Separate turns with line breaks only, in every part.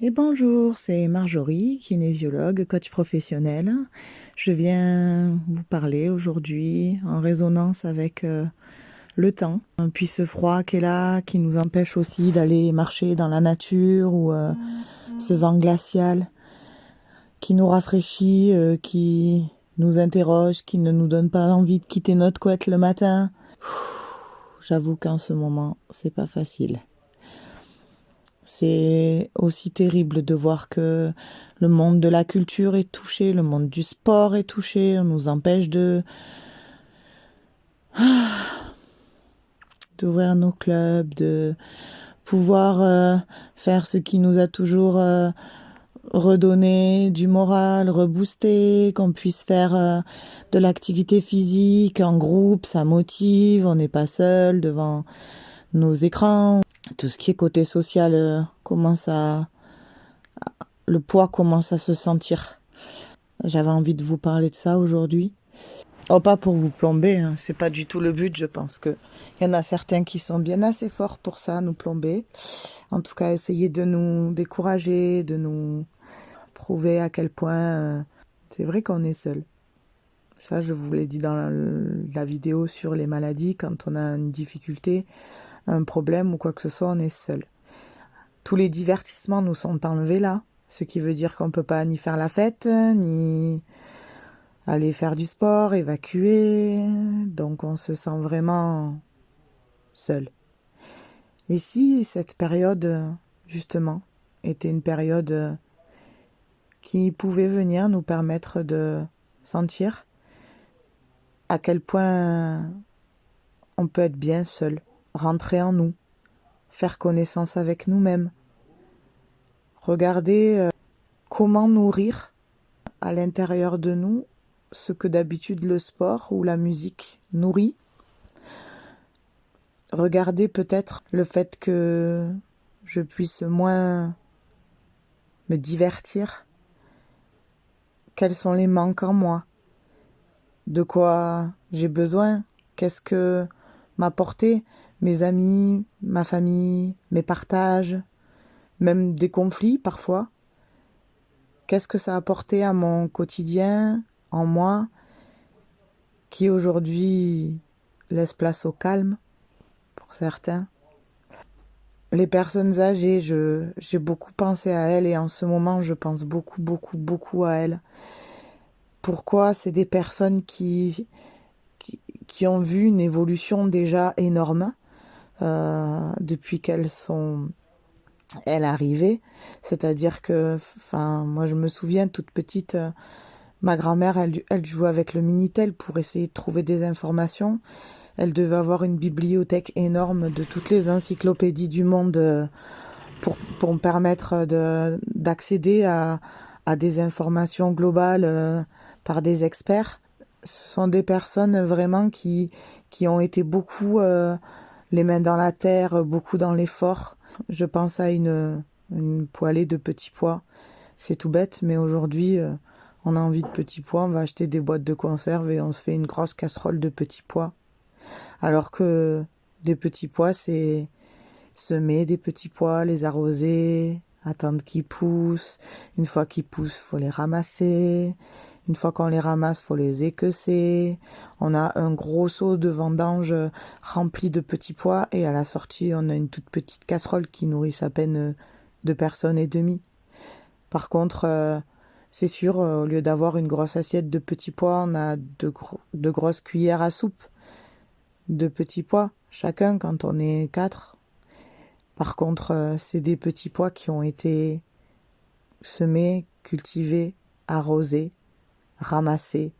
Et bonjour, c'est Marjorie, kinésiologue, coach professionnel. Je viens vous parler aujourd'hui en résonance avec le temps, puis ce froid qui est là, qui nous empêche aussi d'aller marcher dans la nature, ou ce vent glacial qui nous rafraîchit, qui nous interroge, qui ne nous donne pas envie de quitter notre couette le matin. J'avoue qu'en ce moment, c'est pas facile. C'est aussi terrible de voir que le monde de la culture est touché, le monde du sport est touché, on nous empêche d'ouvrir nos clubs, de pouvoir faire ce qui nous a toujours redonné du moral, reboosté, qu'on puisse faire de l'activité physique en groupe, ça motive, on n'est pas seul devant nos écrans. Tout ce qui est côté social le poids commence à se sentir. J'avais envie de vous parler de ça aujourd'hui. Oh, pas pour vous plomber, hein. C'est pas du tout le but. Je pense qu'il y en a certains qui sont bien assez forts pour ça, nous plomber. En tout cas, essayer de nous décourager, de nous prouver à quel point c'est vrai qu'on est seul. Ça, je vous l'ai dit dans la vidéo sur les maladies. Quand on a une difficulté, un problème ou quoi que ce soit, on est seul. Tous les divertissements nous sont enlevés là. Ce qui veut dire qu'on ne peut pas ni faire la fête, ni aller faire du sport, évacuer. Donc on se sent vraiment seul. Et si cette période, justement, était une période qui pouvait venir nous permettre de sentir à quel point on peut être bien seul, rentrer en nous, faire connaissance avec nous-mêmes, regarder comment nourrir à l'intérieur de nous ce que d'habitude le sport ou la musique nourrit. Regardez peut-être le fait que je puisse moins me divertir. Quels sont les manques en moi? De quoi j'ai besoin? Qu'est-ce que m'apporter mes amis, ma famille, mes partages, même des conflits parfois? Qu'est-ce que ça a apporté à mon quotidien, en moi, qui aujourd'hui laisse place au calme pour certains? Les personnes âgées, j'ai beaucoup pensé à elles et en ce moment, je pense beaucoup, beaucoup, beaucoup à elles. Pourquoi? C'est des personnes qui ont vu une évolution déjà énorme depuis qu'elles sont arrivées. C'est-à-dire que, moi je me souviens toute petite, ma grand-mère, elle jouait avec le Minitel pour essayer de trouver des informations. Elle devait avoir une bibliothèque énorme de toutes les encyclopédies du monde pour me permettre d'accéder à des informations globales par des experts. Ce sont des personnes vraiment qui ont été beaucoup les mains dans la terre, beaucoup dans l'effort. Je pense à une poêlée de petits pois. C'est tout bête, mais aujourd'hui, on a envie de petits pois, on va acheter des boîtes de conserve et on se fait une grosse casserole de petits pois. Alors que des petits pois, c'est semer des petits pois, les arroser, attendre qu'ils poussent. Une fois qu'ils poussent, faut les ramasser. Une fois qu'on les ramasse, faut les équeusser. On a un gros seau de vendange rempli de petits pois et à la sortie, on a une toute petite casserole qui nourrit à peine 2 personnes et demie. Par contre, c'est sûr, au lieu d'avoir une grosse assiette de petits pois, on a de grosses cuillères à soupe de petits pois, chacun quand on est 4. Par contre, c'est des petits pois qui ont été semés, cultivés, arrosés, ramassés,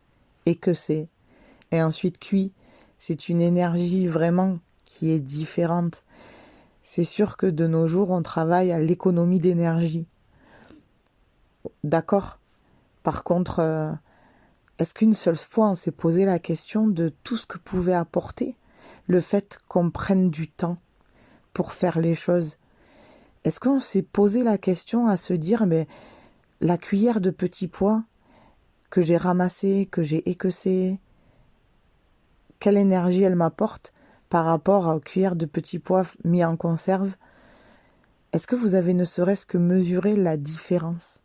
équeusés et ensuite cuits. C'est une énergie vraiment qui est différente. C'est sûr que de nos jours, on travaille à l'économie d'énergie. D'accord? Par contre, est-ce qu'une seule fois on s'est posé la question de tout ce que pouvait apporter le fait qu'on prenne du temps pour faire les choses? Est-ce qu'on s'est posé la question à se dire, mais la cuillère de petits pois que j'ai ramassée, que j'ai équeusée, quelle énergie elle m'apporte par rapport aux cuillères de petits pois mis en conserve? Est-ce que vous avez ne serait-ce que mesuré la différence?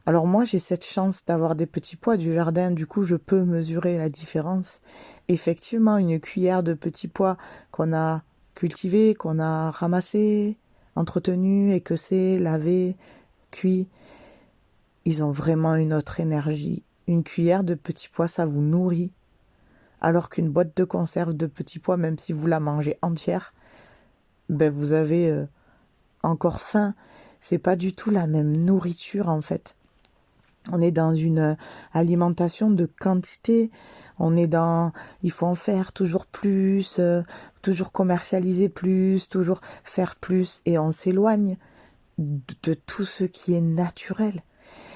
Alors moi, j'ai cette chance d'avoir des petits pois du jardin, du coup, je peux mesurer la différence. Effectivement, une cuillère de petits pois qu'on a cultivé, qu'on a ramassé, entretenu, équeussé, lavé, cuit, ils ont vraiment une autre énergie. Une cuillère de petits pois, ça vous nourrit. Alors qu'une boîte de conserve de petits pois, même si vous la mangez entière, ben vous avez encore faim. C'est pas du tout la même nourriture en fait. On est dans une alimentation de quantité. On est dans, il faut en faire toujours plus, toujours commercialiser plus, toujours faire plus, et on s'éloigne de tout ce qui est naturel.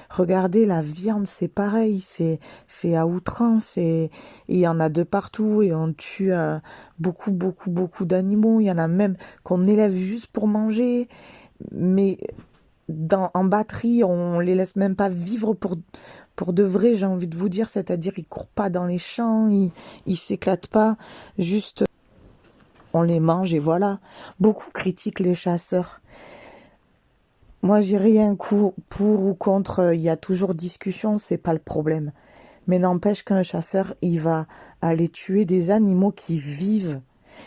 Regardez, la viande, c'est pareil, c'est à outrance, et il y en a de partout, et on tue beaucoup, beaucoup, beaucoup d'animaux. Il y en a même qu'on élève juste pour manger, mais en batterie, on les laisse même pas vivre pour de vrai, j'ai envie de vous dire, c'est-à-dire ils courent pas dans les champs, ils s'éclatent pas, juste on les mange et voilà. Beaucoup critiquent les chasseurs. Moi, j'ai rien pour ou contre, il y a toujours discussion, c'est pas le problème. Mais n'empêche qu'un chasseur, il va aller tuer des animaux qui vivent,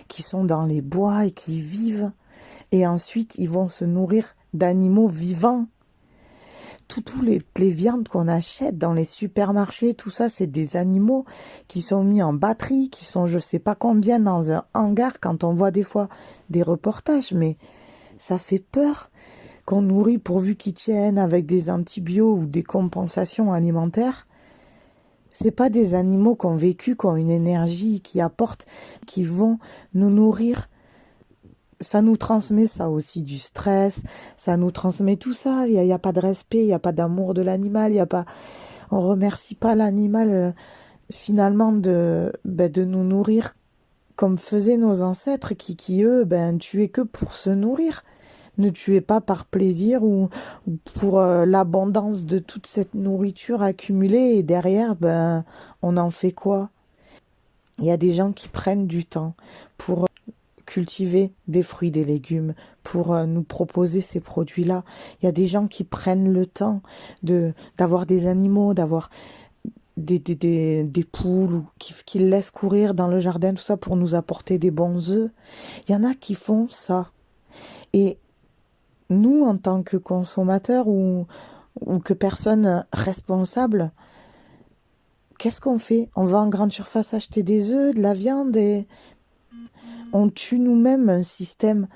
qui sont dans les bois et qui vivent. Et ensuite, ils vont se nourrir d'animaux vivants. Tous les viandes qu'on achète dans les supermarchés, tout ça, c'est des animaux qui sont mis en batterie, qui sont je sais pas combien dans un hangar quand on voit des fois des reportages. Mais ça fait peur qu'on nourrit pourvu qu'ils tiennent avec des antibiotiques ou des compensations alimentaires. C'est pas des animaux qui ont vécu, qui ont une énergie, qui apportent, qui vont nous nourrir. Ça nous transmet ça aussi, du stress, ça nous transmet tout ça. Il y a pas de respect, il y a pas d'amour de l'animal, il y a pas, on remercie pas l'animal finalement de nous nourrir comme faisaient nos ancêtres qui eux tuaient que pour se nourrir. Ne tuaient pas par plaisir ou pour l'abondance de toute cette nourriture accumulée, et derrière on en fait quoi? Il y a des gens qui prennent du temps pour cultiver des fruits, des légumes, pour nous proposer ces produits-là. Il y a des gens qui prennent le temps d'avoir des animaux, d'avoir des poules ou qui laissent courir dans le jardin, tout ça pour nous apporter des bons œufs. Il y en a qui font ça. Et nous, en tant que consommateurs ou que personne responsable, qu'est-ce qu'on fait? On va en grande surface acheter des œufs, de la viande, et on tue nous-mêmes un système.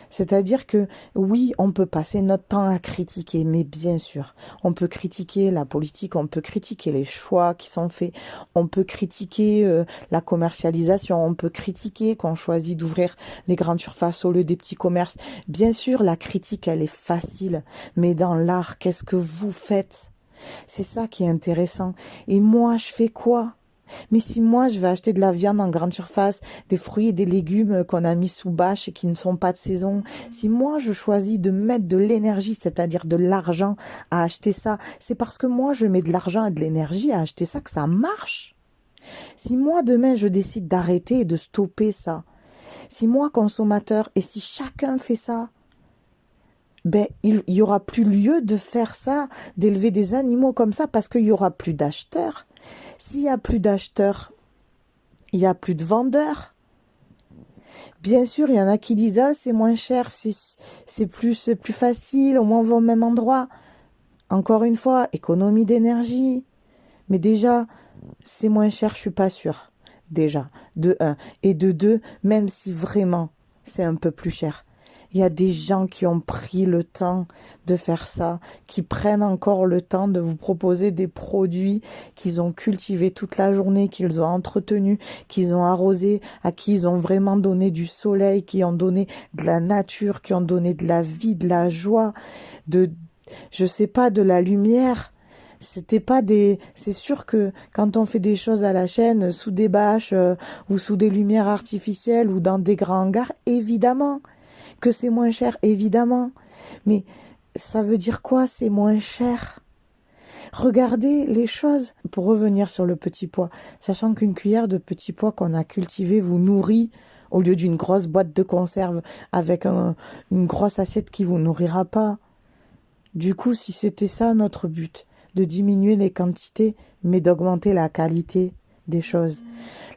C'est-à-dire que oui, on peut passer notre temps à critiquer, mais bien sûr, on peut critiquer la politique, on peut critiquer les choix qui sont faits, on peut critiquer la commercialisation, on peut critiquer qu'on choisit d'ouvrir les grandes surfaces au lieu des petits commerces. Bien sûr, la critique, elle est facile, mais dans l'art, qu'est-ce que vous faites? C'est ça qui est intéressant. Et moi, je fais quoi? Mais si moi je vais acheter de la viande en grande surface, des fruits et des légumes qu'on a mis sous bâche et qui ne sont pas de saison, si moi je choisis de mettre de l'énergie, c'est-à-dire de l'argent à acheter ça, c'est parce que moi je mets de l'argent et de l'énergie à acheter ça que ça marche. Si moi demain je décide d'arrêter et de stopper ça, si moi consommateur et si chacun fait ça, il y aura plus lieu de faire ça, d'élever des animaux comme ça, parce qu'il y aura plus d'acheteurs. S'il y a plus d'acheteurs, il y a plus de vendeurs. Bien sûr, il y en a qui disent ah, c'est moins cher, c'est plus facile, au moins on va au même endroit. Encore une fois, économie d'énergie. Mais déjà, c'est moins cher, je suis pas sûre. Déjà, de un. Et de deux, même si vraiment c'est un peu plus cher. Il y a des gens qui ont pris le temps de faire ça, qui prennent encore le temps de vous proposer des produits qu'ils ont cultivés toute la journée, qu'ils ont entretenus, qu'ils ont arrosés, à qui ils ont vraiment donné du soleil, qui ont donné de la nature, qui ont donné de la vie, de la joie, je sais pas, de la lumière. C'était pas des, c'est sûr que quand on fait des choses à la chaîne, sous des bâches, ou sous des lumières artificielles, ou dans des grands hangars, évidemment que c'est moins cher, évidemment. Mais ça veut dire quoi, c'est moins cher? Regardez les choses. Pour revenir sur le petit pois, sachant qu'une cuillère de petit pois qu'on a cultivé vous nourrit au lieu d'une grosse boîte de conserve avec une grosse assiette qui vous nourrira pas. Du coup, si c'était ça notre but, de diminuer les quantités, mais d'augmenter la qualité des choses.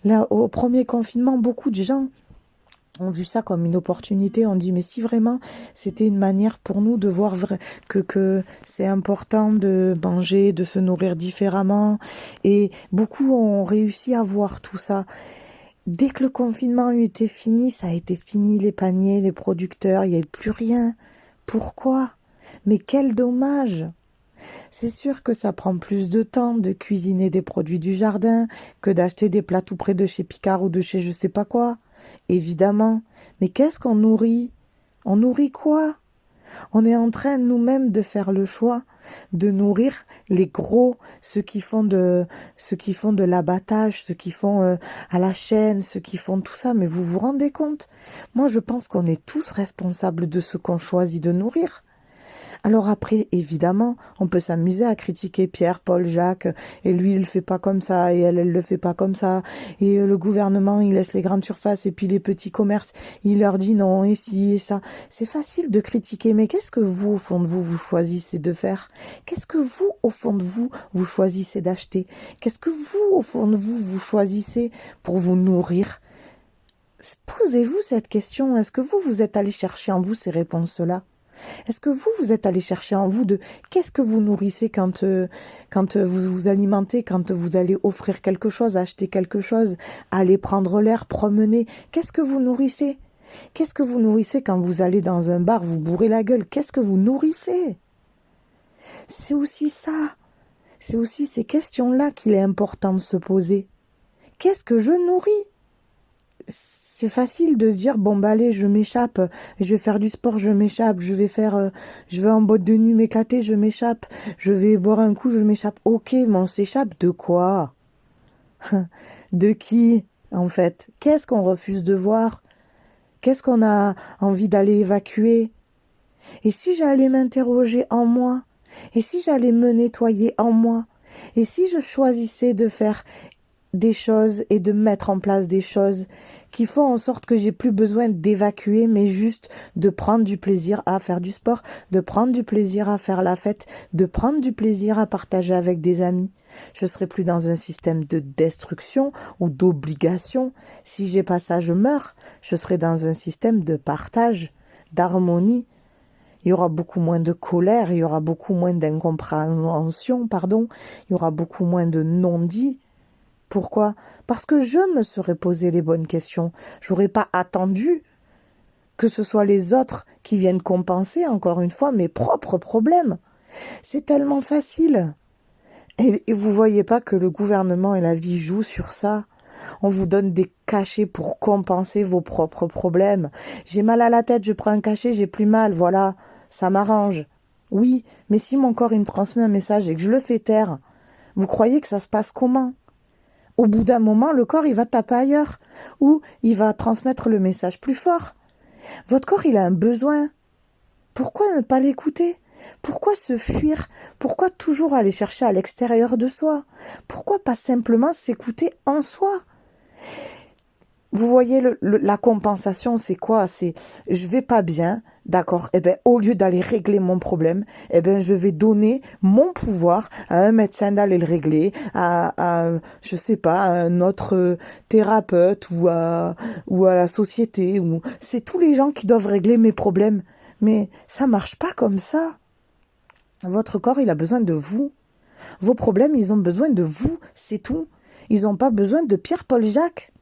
Là, au premier confinement, beaucoup de gens ont vu ça comme une opportunité. On dit, mais si vraiment c'était une manière pour nous de voir que c'est important de manger, de se nourrir différemment. Et beaucoup ont réussi à voir tout ça. Dès que le confinement a été fini, ça a été fini, les paniers, les producteurs, il n'y avait plus rien. Pourquoi? Mais quel dommage! C'est sûr que ça prend plus de temps de cuisiner des produits du jardin que d'acheter des plats tout près de chez Picard ou de chez je sais pas quoi. Évidemment. Mais qu'est-ce qu'on nourrit? On nourrit quoi? On est en train nous-mêmes de faire le choix de nourrir les gros, ceux qui font de l'abattage, ceux qui font à la chaîne, ceux qui font tout ça. Mais vous vous rendez compte? Moi, je pense qu'on est tous responsables de ce qu'on choisit de nourrir. Alors après, évidemment, on peut s'amuser à critiquer Pierre, Paul, Jacques, et lui, il le fait pas comme ça, et elle le fait pas comme ça, et le gouvernement, il laisse les grandes surfaces, et puis les petits commerces, il leur dit non, et ci, et ça. C'est facile de critiquer, mais qu'est-ce que vous, au fond de vous, vous choisissez de faire? Qu'est-ce que vous, au fond de vous, vous choisissez d'acheter? Qu'est-ce que vous, au fond de vous, vous choisissez pour vous nourrir? Posez-vous cette question. Est-ce que vous, vous êtes allé chercher en vous ces réponses-là? Est-ce que vous, vous êtes allé chercher en vous de qu'est-ce que vous nourrissez quand vous vous alimentez, quand vous allez offrir quelque chose, acheter quelque chose, aller prendre l'air, promener? Qu'est-ce que vous nourrissez? Qu'est-ce que vous nourrissez quand vous allez dans un bar, vous bourrez la gueule? Qu'est-ce que vous nourrissez? C'est aussi ça. C'est aussi ces questions-là qu'il est important de se poser. Qu'est-ce que je nourris? C'est facile de se dire bon bah allez je m'échappe, je vais faire du sport, je m'échappe, je vais en boîte de nuit m'éclater, je m'échappe, je vais boire un coup, je m'échappe. Ok, mais on s'échappe de quoi? De qui en fait? Qu'est-ce qu'on refuse de voir? Qu'est-ce qu'on a envie d'aller évacuer? Et si j'allais m'interroger en moi? Et si j'allais me nettoyer en moi? Et si je choisissais de faire des choses et de mettre en place des choses qui font en sorte que j'ai plus besoin d'évacuer, mais juste de prendre du plaisir à faire du sport, de prendre du plaisir à faire la fête, de prendre du plaisir à partager avec des amis. Je serai plus dans un système de destruction ou d'obligation. Si j'ai pas ça, je meurs. Je serai dans un système de partage, d'harmonie. Il y aura beaucoup moins de colère, il y aura beaucoup moins d'incompréhension, il y aura beaucoup moins de non-dits. Pourquoi? Parce que je me serais posé les bonnes questions. J'aurais pas attendu que ce soit les autres qui viennent compenser, encore une fois, mes propres problèmes. C'est tellement facile. Et vous voyez pas que le gouvernement et la vie jouent sur ça? On vous donne des cachets pour compenser vos propres problèmes. J'ai mal à la tête, je prends un cachet, j'ai plus mal, voilà, ça m'arrange. Oui, mais si mon corps il me transmet un message et que je le fais taire, vous croyez que ça se passe comment? Au bout d'un moment, le corps, il va taper ailleurs, ou il va transmettre le message plus fort. Votre corps, il a un besoin. Pourquoi ne pas l'écouter? Pourquoi se fuir? Pourquoi toujours aller chercher à l'extérieur de soi? Pourquoi pas simplement s'écouter en soi? Vous voyez, la compensation, c'est quoi? C'est, je vais pas bien, d'accord? Eh ben, au lieu d'aller régler mon problème, eh ben, je vais donner mon pouvoir à un médecin d'aller le régler, je sais pas, à un autre thérapeute ou à la société, ou, c'est tous les gens qui doivent régler mes problèmes. Mais ça marche pas comme ça. Votre corps, il a besoin de vous. Vos problèmes, ils ont besoin de vous, c'est tout. Ils n'ont pas besoin de Pierre, Paul, Jacques.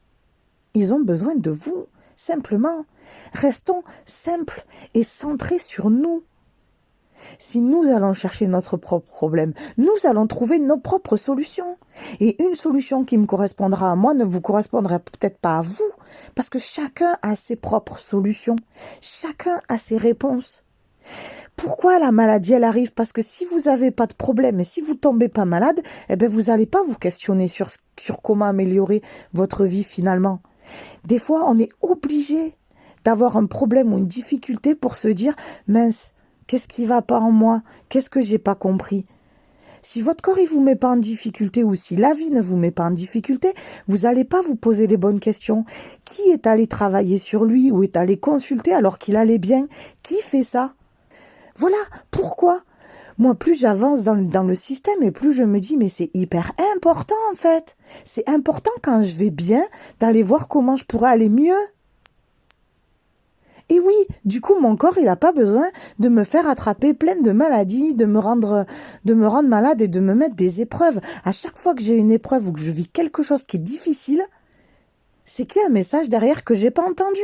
Ils ont besoin de vous, simplement. Restons simples et centrés sur nous. Si nous allons chercher notre propre problème, nous allons trouver nos propres solutions. Et une solution qui me correspondra à moi ne vous correspondra peut-être pas à vous, parce que chacun a ses propres solutions. Chacun a ses réponses. Pourquoi la maladie, elle arrive? Parce que si vous n'avez pas de problème et si vous tombez pas malade, eh ben vous n'allez pas vous questionner sur comment améliorer votre vie finalement. Des fois, on est obligé d'avoir un problème ou une difficulté pour se dire « Mince, qu'est-ce qui va pas en moi? Qu'est-ce que j'ai pas compris ?» Si votre corps il vous met pas en difficulté ou si la vie ne vous met pas en difficulté, vous n'allez pas vous poser les bonnes questions. Qui est allé travailler sur lui ou est allé consulter alors qu'il allait bien? Qui fait ça? Voilà, pourquoi? Moi, plus j'avance dans le système et plus je me dis, mais c'est hyper important en fait. C'est important quand je vais bien d'aller voir comment je pourrais aller mieux. Et oui, du coup, mon corps, il n'a pas besoin de me faire attraper plein de maladies, de me rendre malade et de me mettre des épreuves. À chaque fois que j'ai une épreuve ou que je vis quelque chose qui est difficile, c'est qu'il y a un message derrière que j'ai pas entendu.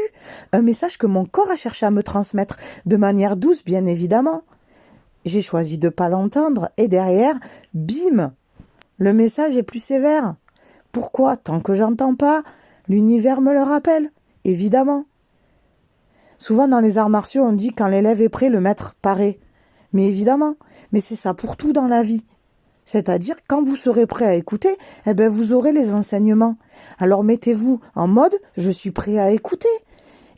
Un message que mon corps a cherché à me transmettre, de manière douce, bien évidemment. J'ai choisi de pas l'entendre et derrière, bim, le message est plus sévère. Pourquoi? Tant que j'entends pas, l'univers me le rappelle, évidemment. Souvent dans les arts martiaux, on dit quand l'élève est prêt, le maître paraît. Mais évidemment, mais c'est ça pour tout dans la vie. C'est-à-dire, quand vous serez prêt à écouter, eh ben vous aurez les enseignements. Alors mettez-vous en mode, je suis prêt à écouter.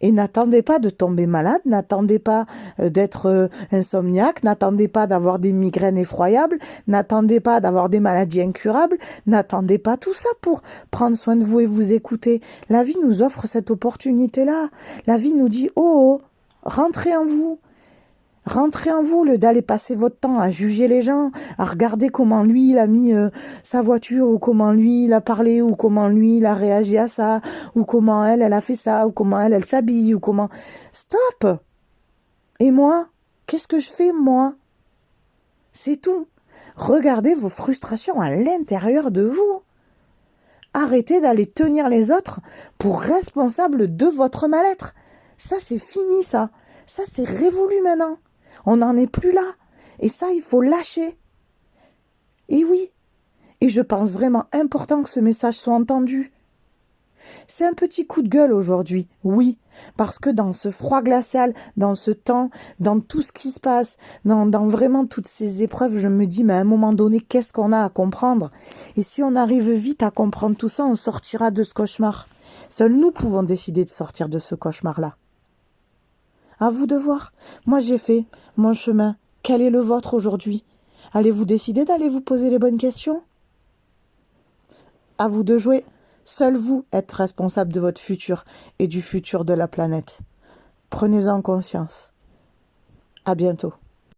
Et n'attendez pas de tomber malade, n'attendez pas d'être insomniaque, n'attendez pas d'avoir des migraines effroyables, n'attendez pas d'avoir des maladies incurables, n'attendez pas tout ça pour prendre soin de vous et vous écouter. La vie nous offre cette opportunité-là. La vie nous dit, oh, rentrez en vous. Rentrez en vous, au lieu d'aller passer votre temps à juger les gens, à regarder comment lui il a mis sa voiture, ou comment lui il a parlé, ou comment lui il a réagi à ça, ou comment elle a fait ça, ou comment elle s'habille, ou comment... Stop! Et moi? Qu'est-ce que je fais, moi? C'est tout. Regardez vos frustrations à l'intérieur de vous. Arrêtez d'aller tenir les autres pour responsables de votre mal-être. Ça, c'est fini, ça. Ça, c'est révolu maintenant. On n'en est plus là. Et ça, il faut lâcher. Et oui. Et je pense vraiment important que ce message soit entendu. C'est un petit coup de gueule aujourd'hui, oui, parce que dans ce froid glacial, dans ce temps, dans tout ce qui se passe, dans vraiment toutes ces épreuves, je me dis, mais à un moment donné, qu'est-ce qu'on a à comprendre? Et si on arrive vite à comprendre tout ça, on sortira de ce cauchemar. Seuls nous pouvons décider de sortir de ce cauchemar-là. À vous de voir. Moi, j'ai fait mon chemin. Quel est le vôtre aujourd'hui? Allez-vous décider d'aller vous poser les bonnes questions? À vous de jouer. Seul vous êtes responsable de votre futur et du futur de la planète. Prenez-en conscience. À bientôt.